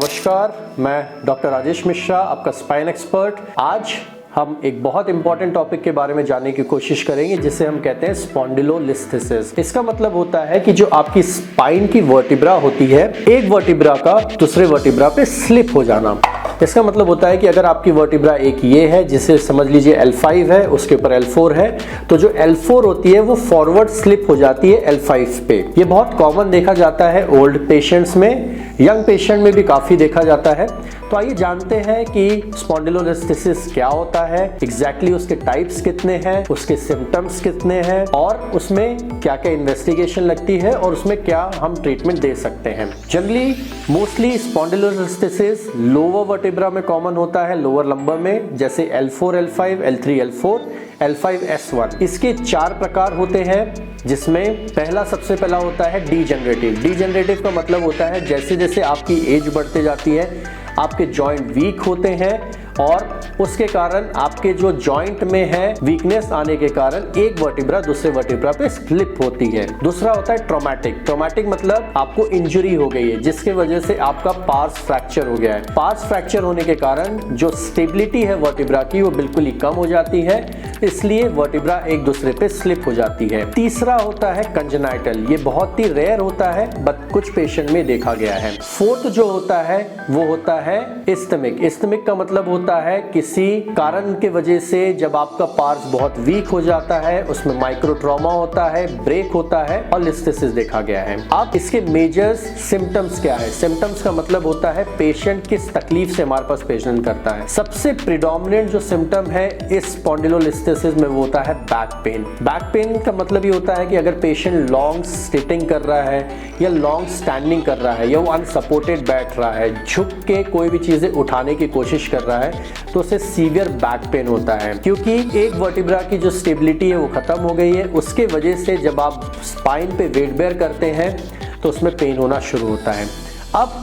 नमस्कार, मैं डॉक्टर राजेश मिश्रा, आपका स्पाइन एक्सपर्ट। आज हम एक बहुत इंपॉर्टेंट टॉपिक के बारे में जानने की कोशिश करेंगे जिसे हम कहते हैं स्पॉन्डिलोलिस्थेसिस। इसका मतलब होता है कि जो आपकी स्पाइन की वर्टिब्रा होती है, एक वर्टिब्रा का दूसरे वर्टिब्रा पे स्लिप हो जाना। इसका मतलब होता है कि अगर आपकी वर्टिब्रा एक ये है जिसे समझ लीजिए L5 है, उसके ऊपर L4 है, तो जो L4 होती है वो फॉरवर्ड स्लिप हो जाती है L5 पे। ये बहुत कॉमन देखा जाता है ओल्ड पेशेंट्स में, यंग पेशेंट में भी काफ़ी देखा जाता है। तो आइए जानते हैं कि स्पॉन्डिलोलिस्थेसिस क्या होता है, एग्जैक्टली उसके टाइप्स कितने हैं, उसके सिम्टम्स कितने हैं और उसमें क्या क्या इन्वेस्टिगेशन लगती है और उसमें क्या हम ट्रीटमेंट दे सकते हैं। Generally mostly spondylolisthesis lower vertebra में कॉमन होता है, लोअर लंबर में, जैसे L4 L5, L3 L4, L5 S1। इसके 4 प्रकार होते हैं, जिसमें पहला सबसे पहला होता है डीजनरेटिव। डीजनरेटिव का मतलब होता है जैसे जैसे आपकी एज बढ़ते जाती है आपके जॉइंट वीक होते हैं और उसके कारण आपके जो जॉइंट में है वीकनेस आने के कारण एक वर्टिब्रा दूसरे वर्टिब्रा पे स्लिप होती है। दूसरा होता है ट्रॉमेटिक। ट्रॉमेटिक मतलब आपको इंजरी हो गई है जिसके वजह से आपका पार्स फ्रैक्चर हो गया है। पार्स फ्रैक्चर होने के कारण जो स्टेबिलिटी है वर्टिब्रा की वो बिल्कुल ही कम हो जाती है, इसलिए वर्टिब्रा एक दूसरे पे स्लिप हो जाती है। तीसरा होता है कंजेनाइटल। ये बहुत ही रेयर होता है बट कुछ पेशेंट में देखा गया है। फोर्थ जो होता है वो होता है इस्टमिक। इस्टमिक का मतलब होता है किसी कारण के वजह से जब आपका पार्स बहुत वीक हो जाता है, उसमें माइक्रो ट्रॉमा होता है, ब्रेक होता है और लिस्थेसिस देखा गया है। अब इसके मेजर्स सिम्टम्स क्या है? सिम्टम्स का मतलब होता है पेशेंट किस तकलीफ से हमारे पास पेशेंट करता है। सबसे प्रिडोमिनेंट जो सिम्टम है इस स्पॉन्डिलोलिस्थेसिस में वो होता है बैक पेन। बैक पेन का मतलब ये होता है कि अगर पेशेंट लॉन्ग सिटिंग कर रहा है या लॉन्ग स्टैंडिंग कर रहा है या वो अनसपोर्टेड बैठ रहा है, झुक के कोई भी चीजें उठाने की कोशिश कर रहा है, तो उसे सीवियर बैक पेन होता है, क्योंकि एक वर्टिब्रा की जो स्टेबिलिटी है वो खत्म हो गई है। उसके वजह से जब आप स्पाइन पे वेट बेयर करते हैं तो उसमें पेन होना शुरू होता है। अब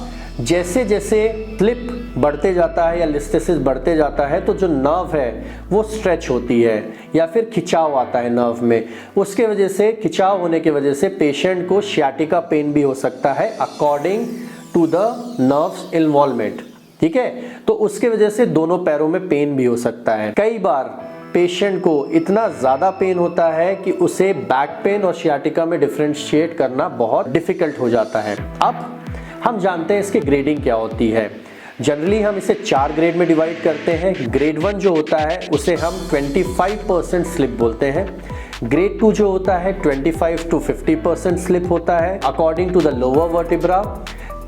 जैसे जैसे स्लिप बढ़ते जाता है या लिस्थेसिस बढ़ते जाता है तो जो नर्व है वो स्ट्रेच होती है या फिर खिंचाव आता है नर्व में। उसके वजह से खिंचाव होने की वजह से पेशेंट को सियाटिका पेन भी हो सकता है according to the nerves involvement. ठीक है, तो उसके वजह से दोनों पैरों में पेन भी हो सकता है। कई बार पेशेंट को इतना ज्यादा पेन होता है कि उसे बैक पेन और सियाटिका में डिफरेंशिएट करना बहुत डिफिकल्ट हो जाता है। अब हम जानते हैं इसकी ग्रेडिंग क्या होती है। जनरली हम इसे 4 ग्रेड में डिवाइड करते हैं। ग्रेड 1 जो होता है उसे हम 25% स्लिप बोलते हैं। ग्रेड 2 जो होता है 25 to 50% स्लिप होता है according to the lower vertebra.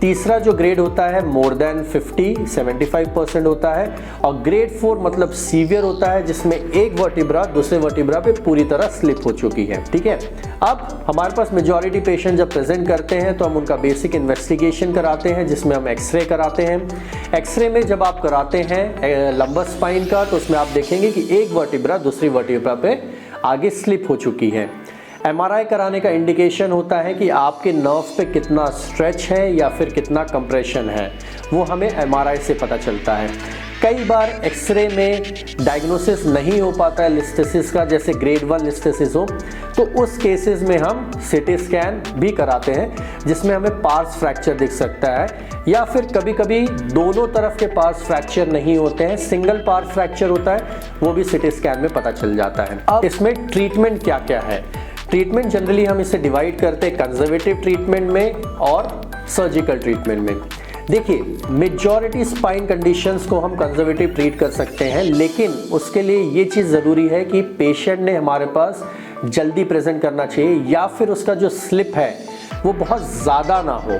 तीसरा जो ग्रेड होता है मोर देन 75% होता है और ग्रेड 4 मतलब सीवियर होता है जिसमें एक वर्टिब्रा दूसरे वर्टिब्रा पे पूरी तरह स्लिप हो चुकी है। ठीक है, अब हमारे पास मेजॉरिटी पेशेंट जब प्रेजेंट करते हैं तो हम उनका बेसिक इन्वेस्टिगेशन कराते हैं जिसमें हम एक्सरे कराते हैं। एक्सरे में जब आप कराते हैं लंबर स्पाइन का तो उसमें आप देखेंगे कि एक वर्टिब्रा दूसरी वर्टिब्रा पे आगे स्लिप हो चुकी है। MRI कराने का इंडिकेशन होता है कि आपके नर्व पे कितना स्ट्रेच है या फिर कितना कंप्रेशन है, वो हमें MRI से पता चलता है। कई बार एक्सरे में डायग्नोसिस नहीं हो पाता है लिस्थेसिस का, जैसे ग्रेड 1 लिस्थेसिस हो, तो उस केसेस में हम CT स्कैन भी कराते हैं जिसमें हमें पार्स फ्रैक्चर दिख सकता है या फिर कभी कभी दोनों तरफ के पार्स फ्रैक्चर नहीं होते हैं, सिंगल पार्स फ्रैक्चर होता है, वो भी CT स्कैन में पता चल जाता है। अब इसमें ट्रीटमेंट क्या क्या है? ट्रीटमेंट जनरली हम इसे डिवाइड करते हैं कंजर्वेटिव ट्रीटमेंट में और सर्जिकल ट्रीटमेंट में। देखिए, मेजॉरिटी स्पाइन कंडीशंस को हम कंजर्वेटिव ट्रीट कर सकते हैं, लेकिन उसके लिए ये चीज़ ज़रूरी है कि पेशेंट ने हमारे पास जल्दी प्रेजेंट करना चाहिए या फिर उसका जो स्लिप है वो बहुत ज़्यादा ना हो।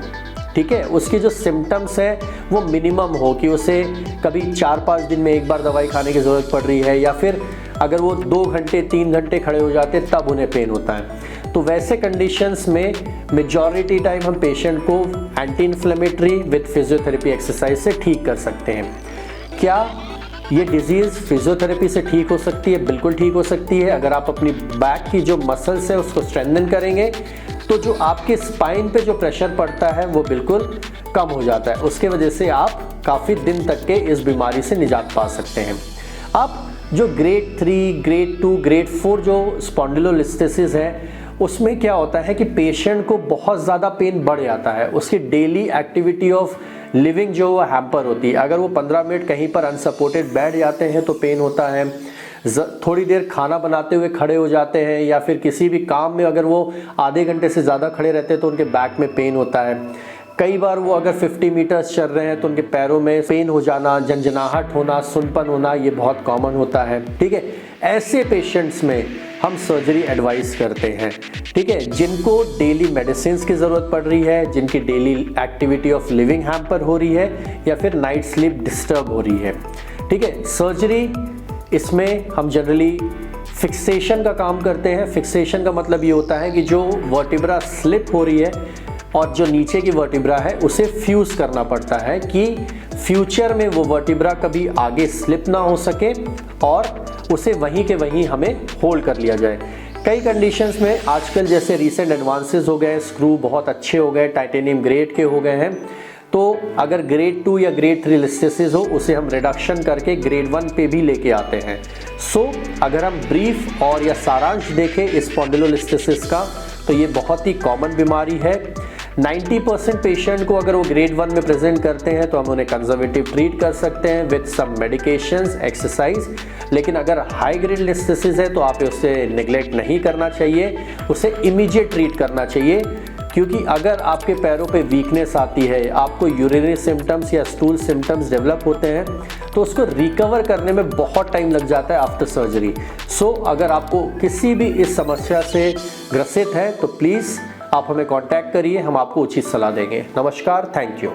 ठीक है, उसकी जो सिम्टम्स है वो मिनिमम हो कि उसे कभी 4-5 दिन में एक बार दवाई खाने की ज़रूरत पड़ रही है या फिर अगर वो 2 घंटे 3 घंटे खड़े हो जाते तब उन्हें पेन होता है। तो वैसे कंडीशंस में मेजॉरिटी टाइम हम पेशेंट को anti inflammatory with physiotherapy exercise से ठीक कर सकते हैं। क्या ये डिजीज़ फिजियोथेरेपी से ठीक हो सकती है? बिल्कुल ठीक हो सकती है। अगर आप अपनी बैक की जो मसल्स है उसको स्ट्रेंथन करेंगे तो जो आपके स्पाइन पे जो प्रेशर पड़ता है वो बिल्कुल कम हो जाता है। उसके वजह से आप काफ़ी दिन तक के इस बीमारी से निजात पा सकते हैं। अब जो ग्रेड 3, ग्रेड 2, ग्रेड 4 जो स्पॉन्डिलोलिस्थेसिस है उसमें क्या होता है कि पेशेंट को बहुत ज़्यादा पेन बढ़ जाता है। उसकी डेली एक्टिविटी ऑफ लिविंग जो वो हैम्पर होती है। अगर वो 15 मिनट कहीं पर अनसपोर्टेड बैठ जाते हैं तो पेन होता है, थोड़ी देर खाना बनाते हुए खड़े हो जाते हैं या फिर किसी भी काम में अगर वो आधे घंटे से ज़्यादा खड़े रहते हैं तो उनके बैक में पेन होता है। कई बार वो अगर 50 मीटर्स चल रहे हैं तो उनके पैरों में पेन हो जाना, झंझनाहट होना, सुनपन होना, ये बहुत कॉमन होता है। ठीक है, ऐसे पेशेंट्स में हम सर्जरी एडवाइस करते हैं। ठीक है, जिनको डेली मेडिसिन की ज़रूरत पड़ रही है, जिनकी daily activity of living hamper हो रही है या फिर नाइट स्लीप डिस्टर्ब हो रही है। ठीक है, सर्जरी इसमें हम जनरली फिक्सेशन का काम करते हैं। फिक्सेशन का मतलब ये होता है कि जो वर्टिब्रा स्लिप हो रही है और जो नीचे की वर्टिब्रा है उसे फ्यूज करना पड़ता है कि फ्यूचर में वो वर्टिब्रा कभी आगे स्लिप ना हो सके और उसे वहीं के वहीं हमें होल्ड कर लिया जाए। कई कंडीशंस में आजकल जैसे रिसेंट एडवांसेस हो गए, स्क्रू बहुत अच्छे हो गए, टाइटेनियम ग्रेड के हो गए हैं, तो अगर ग्रेड 2 या ग्रेड 3 लिस्थेसिस हो उसे हम रिडक्शन करके ग्रेड 1 पे भी लेके आते हैं। सो अगर हम ब्रीफ और या सारांश देखें इस स्पॉन्डिलोलिस्थेसिस का तो ये बहुत ही कॉमन बीमारी है। 90% पेशेंट को अगर वो ग्रेड 1 में प्रेजेंट करते हैं तो हम उन्हें कंजर्वेटिव ट्रीट कर सकते हैं विद सम मेडिकेशंस, एक्सरसाइज। लेकिन अगर हाई ग्रेड लिस्थेसिस है तो आप उसे नेग्लेक्ट नहीं करना चाहिए, उसे इमीडिएट ट्रीट करना चाहिए, क्योंकि अगर आपके पैरों पे वीकनेस आती है, आपको यूरिनरी सिम्टम्स या स्टूल सिम्टम्स डेवलप होते हैं तो उसको रिकवर करने में बहुत टाइम लग जाता है आफ्टर सर्जरी। सो अगर आपको किसी भी इस समस्या से ग्रसित है तो प्लीज़ आप हमें कांटेक्ट करिए, हम आपको उचित सलाह देंगे। नमस्कार, थैंक यू।